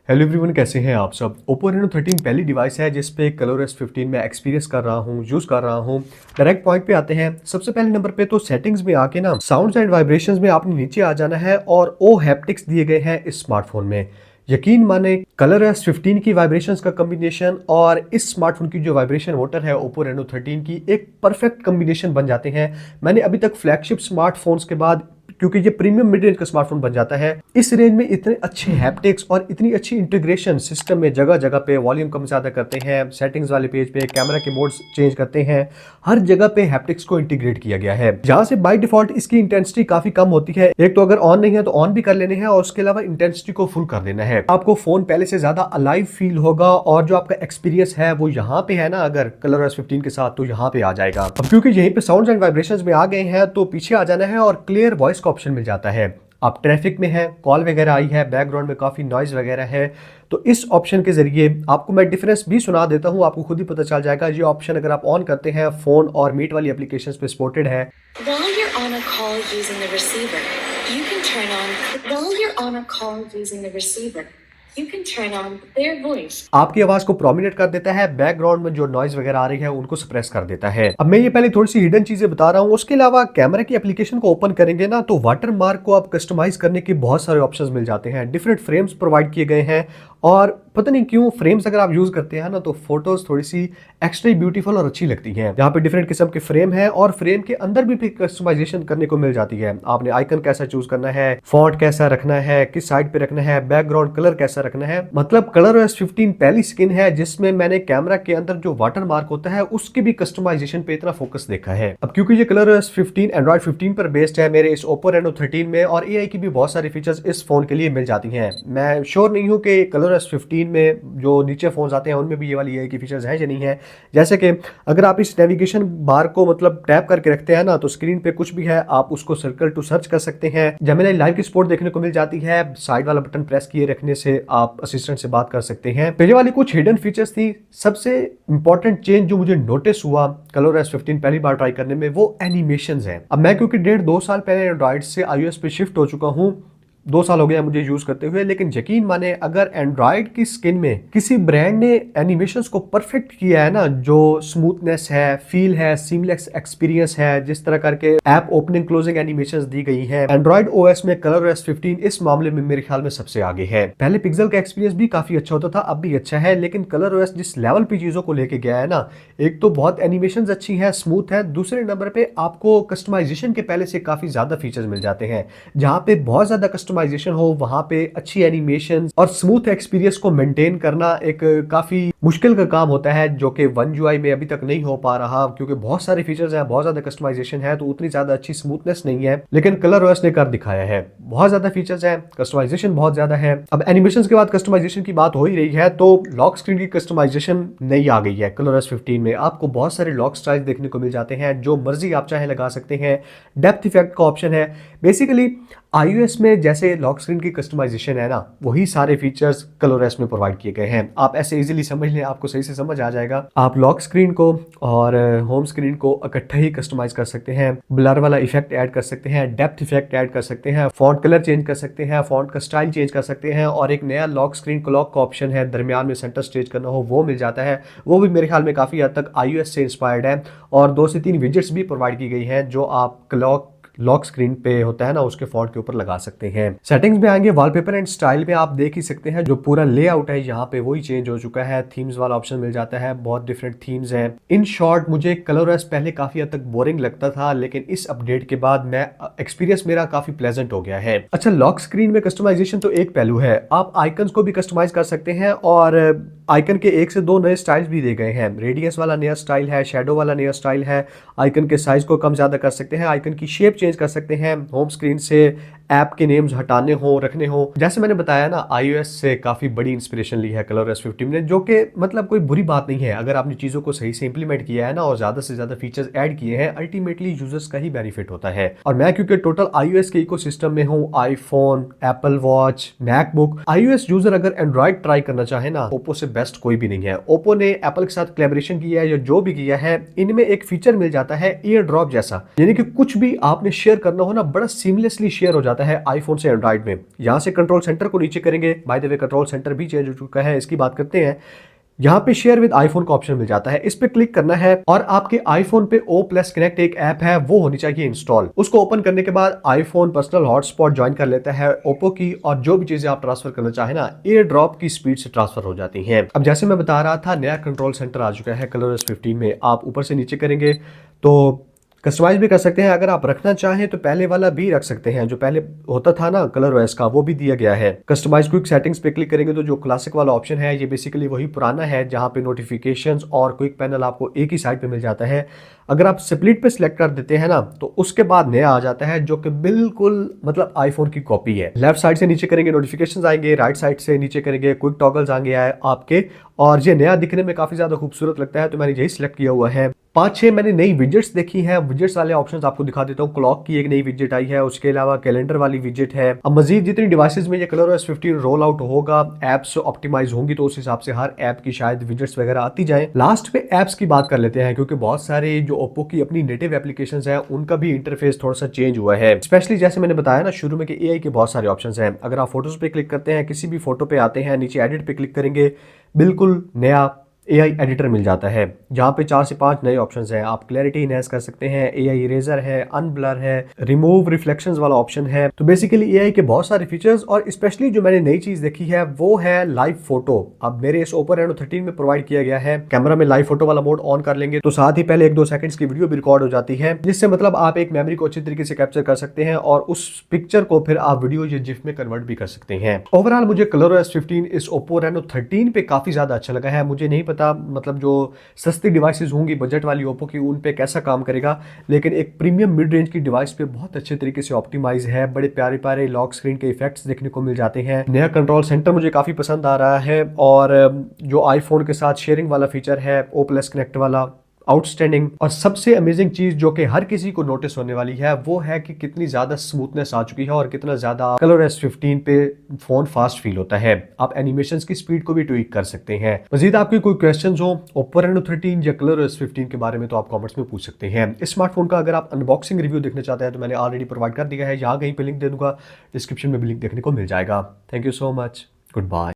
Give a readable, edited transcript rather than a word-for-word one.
Hello everyone, कैसे हैं आप सब। Oppo Reno 13 पहली डिवाइस है जिस पे ColorOS 15 में एक्सपीरियंस कर रहा हूँ, यूज़ कर रहा हूँ। डायरेक्ट पॉइंट पे आते हैं। सबसे पहले नंबर पे तो सेटिंग्स में आके ना साउंड्स एंड वाइब्रेशंस में आपने नीचे आ जाना है और ओ हैप्टिक्स दिए गए हैं इस स्मार्टफोन में। यकीन माने ColorOS 15 की वाइब्रेशंस का कॉम्बिनेशन और इस स्मार्टफोन की जो वाइब्रेशन मोटर है Oppo Reno 13 की एक परफेक्ट कॉम्बिनेशन बन जाते हैं। मैंने अभी तक फ्लैगशिप स्मार्टफोन्स के बाद, क्योंकि ये प्रीमियम मिड रेंज का स्मार्टफोन बन जाता है, इस रेंज में इतने अच्छे हैप्टिक्स और इतनी अच्छी इंटीग्रेशन सिस्टम में जगह जगह पे वॉल्यूम कम ज्यादा करते हैं, सेटिंग्स वाले पेज पे कैमरा के मोड्स चेंज करते हैं, हर जगह पे हैप्टिक्स को इंटीग्रेट किया गया है। जहां से बाय डिफॉल्ट इसकी इंटेंसिटी काफी कम होती है। एक तो अगर ऑन नहीं है तो ऑन भी कर लेने हैं और उसके अलावा इंटेंसिटी को फुल कर देना है। आपको फोन पहले से ज्यादा अलाइव फील होगा और जो आपका एक्सपीरियंस है वो यहाँ पे है ना, अगर ColorOS 15 के साथ, तो यहाँ पे आ जाएगा। अब क्योंकि यहीं पे साउंड्स एंड वाइब्रेशंस में आ गए हैं तो पीछे आ जाना है और क्लियर वॉइस का ऑप्शन मिल जाता है। आप ट्रैफिक में है, कॉल वगैरह आई है, बैकग्राउंड में काफी नॉइज वगैरह है, तो इस ऑप्शन के जरिए आपको मैं डिफरेंस भी सुना देता हूं, आपको खुद ही पता चल जाएगा। ये ऑप्शन अगर आप ऑन करते हैं, फोन और मीट वाली एप्लीकेशंस पे सपोर्टेड है। While you're on a call using the receiver, you can turn on. While you're on a call using the receiver, you can turn on their voice. आपकी आवाज को promenade कर देता है, बैकग्राउंड में जो नॉइज वगैरह आ रही है उनको सप्रेस कर देता है। अब मैं ये पहले थोड़ी सी हिडन चीजें बता रहा हूँ। उसके अलावा कैमरा की एप्लीकेशन को ओपन करेंगे ना तो वाटर मार्क को आप कस्टमाइज करने के बहुत सारे ऑप्शंस मिल जाते हैं। डिफरेंट फ्रेम्स प्रोवाइड किए गए हैं और पता नहीं क्यों फ्रेम्स अगर आप यूज करते हैं ना तो फोटोज थोड़ी सी एक्स्ट्रा ब्यूटीफुल और अच्छी लगती हैं। यहाँ पे डिफरेंट किस्म के फ्रेम है और फ्रेम के अंदर भी कस्टमाइजेशन करने को मिल जाती है। आपने आइकन कैसा चूज करना है, फॉन्ट कैसा रखना है, किस साइड पे रखना है, बैकग्राउंड कलर कैसा रखना है। मतलब ColorOS 15 पहली स्किन है जिसमें मैंने कैमरा के अंदर जो वाटर मार्क होता है उसके भी कस्टमाइजेशन पे इतना फोकस देखा है। अब क्योंकि ये ColorOS 15 एंड्रॉइड 15 पर बेस्ड है मेरे इस Oppo Reno 13 में, और AI की भी बहुत सारी फीचर्स इस फोन के लिए मिल जाती हैं। मैं श्योर नहीं हूँ कि ColorOS 15 में जो नीचे फोन आते हैं उनमें भी ये वाली AI की फीचर्स हैं या नहीं है। जैसे कि अगर आप इस नेविगेशन बार को मतलब टैप करके रखते हैं ना तो स्क्रीन पे कुछ भी है आप उसको सर्कल टू सर्च कर सकते हैं। जेमिनी लाइव की सपोर्ट देखने को मिल जाती है। साइड वाला बटन प्रेस किए रखने से आप असिस्टेंट से बात कर सकते हैं। तो ये वाली कुछ हिडन फीचर्स थी। सबसे इंपॉर्टेंट चेंज जो मुझे नोटिस हुआ ColorOS 15 पहली बार ट्राई करने में वो एनिमेशंस हैं। अब मैं क्योंकि 1.5-2 साल पहले एंड्रॉइड से iOS पे शिफ्ट हो चुका हूँ, 2 साल हो गया मुझे यूज करते हुए, लेकिन यकीन माने अगर एंड्रॉइड की स्किन में किसी ब्रांड ने एनिमेशंस को परफेक्ट किया है ना, जो स्मूथनेस है, फील है, सीमलेस एक्सपीरियंस है, जिस तरह करके ऐप ओपनिंग क्लोजिंग एनिमेशंस दी गई हैं, एंड्रॉइड OS में ColorOS 15 इस मामले में मेरे ख्याल में सबसे आगे है। पहले पिक्सल का एक्सपीरियंस भी काफी अच्छा होता था, अब भी अच्छा है, लेकिन ColorOS जिस लेवल पे चीजों को लेके गया है ना, एक तो बहुत एनिमेशंस अच्छी है, स्मूथ है, दूसरे नंबर पे आपको कस्टमाइजेशन के पहले से काफी ज्यादा फीचर्स मिल जाते हैं। जहां पे बहुत ज्यादा कस्टमाइजेशन हो वहां पे अच्छी एनिमेशन और स्मूथ एक्सपीरियंस को मेंटेन करना एक काफी मुश्किल का काम होता है, जो कि One UI में अभी तक नहीं हो पा रहा, क्योंकि बहुत सारे फीचर्स हैं, बहुत ज्यादा कस्टमाइजेशन है तो उतनी ज्यादा अच्छी स्मूथनेस नहीं है। लेकिन ColorOS ने कर दिखाया है, बहुत ज्यादा फीचर्स हैं, कस्टमाइजेशन बहुत ज्यादा है। अब एनिमेशन के बाद कस्टमाइजेशन की बात हो ही रही है तो लॉक स्क्रीन की कस्टमाइजेशन नई आ गई है ColorOS 15 में। आपको बहुत सारे लॉक स्टाइल देखने को मिल जाते हैं, जो मर्जी आप चाहे लगा सकते हैं। डेप्थ इफेक्ट का ऑप्शन है। बेसिकली iOS में जैसे लॉक स्क्रीन की कस्टमाइजेशन है ना, वही सारे फीचर्स ColorOS में प्रोवाइड किए गए हैं। आप ऐसे इजीली समझ लें, आपको सही से समझ आ जाएगा। आप लॉक स्क्रीन को और होम स्क्रीन को इकट्ठा ही कस्टमाइज कर सकते हैं, ब्लर वाला इफेक्ट ऐड कर सकते हैं, डेप्थ इफेक्ट ऐड कर सकते हैं, फॉन्ट कलर चेंज कर सकते हैं, फॉन्ट का स्टाइल चेंज कर सकते हैं, और एक नया लॉक स्क्रीन क्लॉक का ऑप्शन है, दरमियान में सेंटर स्टेज करना हो वो मिल जाता है। वो भी मेरे ख्याल में काफी हद तक iOS से इंस्पायर्ड है, और 2 से 3 विजेट्स भी प्रोवाइड की गई हैं जो आप लॉक स्क्रीन पे होता है ना उसके फॉन्ट के ऊपर लगा सकते हैं। सेटिंग्स में आएंगे, वॉलपेपर एंड स्टाइल में आप देख ही सकते हैं जो पूरा लेआउट है यहाँ पे वही चेंज हो चुका है। थीम्स वाला ऑप्शन मिल जाता है, बहुत डिफरेंट थीम्स हैं। इन शॉर्ट मुझे ColorOS पहले काफी हद तक बोरिंग लगता था, लेकिन इस अपडेट के बाद मैं एक्सपीरियंस मेरा काफी प्लेजेंट हो गया है। अच्छा, लॉक स्क्रीन में कस्टमाइजेशन तो एक पहलू है, आप आइकन्स को भी कस्टमाइज कर सकते हैं और आइकन के 1 से 2 नए स्टाइल्स भी दिए गए हैं। रेडियस वाला नया स्टाइल है, शेडो वाला नया स्टाइल है, आइकन के साइज को कम ज्यादा कर सकते हैं, आइकन की शेप चेंज कर सकते हैं, होम स्क्रीन से ऐप के नेम्स हटाने हो रखने हो। जैसे मैंने बताया ना, iOS से काफी बड़ी इंस्पिरेशन ली है ColorOS 15 ने, जो कि मतलब कोई बुरी बात नहीं है अगर आपने चीजों को सही से इंप्लीमेंट किया है ना और ज्यादा से ज्यादा फीचर्स ऐड किए हैं। अल्टीमेटली यूजर्स का ही बेनिफिट होता है। और मैं क्योंकि टोटल iOS के इकोसिस्टम में हूँ, iPhone, Apple watch, MacBook, iOS user अगर एंड्रॉइड ट्राई करना चाहे ना, ओप्पो से बेस्ट कोई भी नहीं है। ओप्पो ने एप्पल के साथ कोलैबोरेशन किया है या जो भी किया है, इनमें एक फीचर मिल जाता है ईयर ड्रॉप जैसा, यानी कि कुछ भी आपने शेयर करना हो ना बड़ा सीमलेसली शेयर हो जाता जाता है आईफोन से एंड्रॉइड में। यहाँ से कंट्रोल सेंटर को नीचे करेंगे, by the way control centre भी चेंज हो चुका है, इसकी बात करते हैं। यहाँ पे शेयर विद आईफोन का ऑप्शन मिल जाता है, इस पे क्लिक करना है और आपके आईफोन पे O+ कनेक्ट एक ऐप है वो होनी चाहिए इंस्टॉल। उसको ओपन करने के बाद आईफोन पर्सनल हॉटस्पॉट ज्वाइन कर लेता है ओप्पो की, और जो भी चीजें आप ट्रांसफर करना चाहे ना एयर ड्रॉप की स्पीड से ट्रांसफर हो जाती हैं। अब जैसे मैं बता रहा था, नया कंट्रोल सेंटर आ चुका है ColorOS 15 में। आप ऊपर से नीचे करेंगे तो कस्टमाइज भी कर सकते हैं, अगर आप रखना चाहें तो पहले वाला भी रख सकते हैं, जो पहले होता था ना ColorOS का वो भी दिया गया है। कस्टमाइज क्विक सेटिंग्स पे क्लिक करेंगे तो जो क्लासिक वाला ऑप्शन है ये बेसिकली वही पुराना है, जहां पे नोटिफिकेशंस और क्विक पैनल आपको एक ही साइड पे मिल जाता है। अगर आप स्प्लिट पे सिलेक्ट कर देते हैं ना तो उसके बाद नया आ जाता है जो कि बिल्कुल मतलब आईफोन की कॉपी है। लेफ्ट साइड से नीचे करेंगे नोटिफिकेशंस आएंगे, राइट साइड से नीचे करेंगे क्विक टॉगल्स आएंगे आपके, और ये नया दिखने में काफी ज्यादा खूबसूरत लगता है तो मैंने यही सिलेक्ट किया हुआ है। 5-6 मैंने नई विजेट्स देखी हैं, विजेट्स वाले ऑप्शंस आपको दिखा देता हूँ। क्लॉक की एक नई विजेट आई है, उसके अलावा कैलेंडर वाली विजेट है। अब मजीद जितनी डिवाइसेस में ये ColorOS 15 रोल आउट होगा, एप्स ऑप्टिमाइज होंगी तो उस हिसाब से हर ऐप की शायद विजेट्स वगैरह आती जाए। लास्ट पे एप्स की बात कर लेते हैं, क्योंकि बहुत सारे जो ओप्पो की अपनी नेटिव एप्लीकेशंस हैं उनका भी इंटरफेस थोड़ा सा चेंज हुआ है। स्पेशली जैसे मैंने बताया ना शुरू में कि AI के बहुत सारे ऑप्शंस हैं। अगर आप फोटोज पे क्लिक करते हैं, किसी भी फोटो पे आते हैं, नीचे एडिट पे क्लिक करेंगे, बिल्कुल नया AI एडिटर मिल जाता है, जहाँ पे 4 से 5 नए ऑप्शंस हैं। आप क्लैरिटी इनहैंस कर सकते हैं, AI इरेजर है, अनब्लर है, रिमूव रिफ्लेक्शंस वाला ऑप्शन है। तो बेसिकली AI के बहुत सारे फीचर्स, और स्पेशली जो मैंने नई चीज देखी है वो है लाइव फोटो। अब मेरे इस Oppo Reno 13 में प्रोवाइड किया गया है, कैमरा में लाइव फोटो वाला मोड ऑन कर लेंगे तो साथ ही पहले 1-2 सेकंड्स की वीडियो भी रिकॉर्ड हो जाती है, जिससे मतलब आप एक मेमोरी को अच्छी तरीके से कैप्चर कर सकते हैं और उस पिक्चर को फिर आप वीडियो या जिफ में कन्वर्ट भी कर सकते हैं। ओवरऑल मुझे ColorOS 15 इस Oppo Reno 13 पे काफी ज्यादा अच्छा लगा है। मुझे नहीं पता मतलब जो सस्ती डिवाइसेस होंगी बजट वाली ओप्पो की उन पे कैसा काम करेगा, लेकिन एक प्रीमियम मिड रेंज की डिवाइस पे बहुत अच्छे तरीके से ऑप्टिमाइज है। बड़े प्यारे प्यारे लॉक स्क्रीन के इफेक्ट्स देखने को मिल जाते हैं। नया कंट्रोल सेंटर मुझे काफी पसंद आ रहा है, और जो आईफोन के साथ शेयरिंग वाला फीचर है O+ कनेक्ट वाला, आउटस्टैंडिंग। और सबसे अमेजिंग चीज जो कि हर किसी को नोटिस होने वाली है वो है कि कितनी ज्यादा स्मूथनेस आ चुकी है और कितना ज्यादा ColorOS 15 पे फोन फास्ट फील होता है। आप एनिमेशंस की स्पीड को भी ट्वीक कर सकते हैं। मजीद आपके कोई क्वेश्चंस हो Oppo Reno 13 या ColorOS 15 के बारे में तो आप कमेंट्स में पूछ सकते हैं। इस स्मार्टफोन का अगर आप अनबॉक्सिंग रिव्यू देखना चाहते हैं तो मैंने ऑलरेडी प्रोवाइड कर दिया है, यहाँ कहीं पे लिंक दे दूंगा, डिस्क्रिप्शन में भी लिंक देखने को मिल जाएगा। Thank you so much, good bye.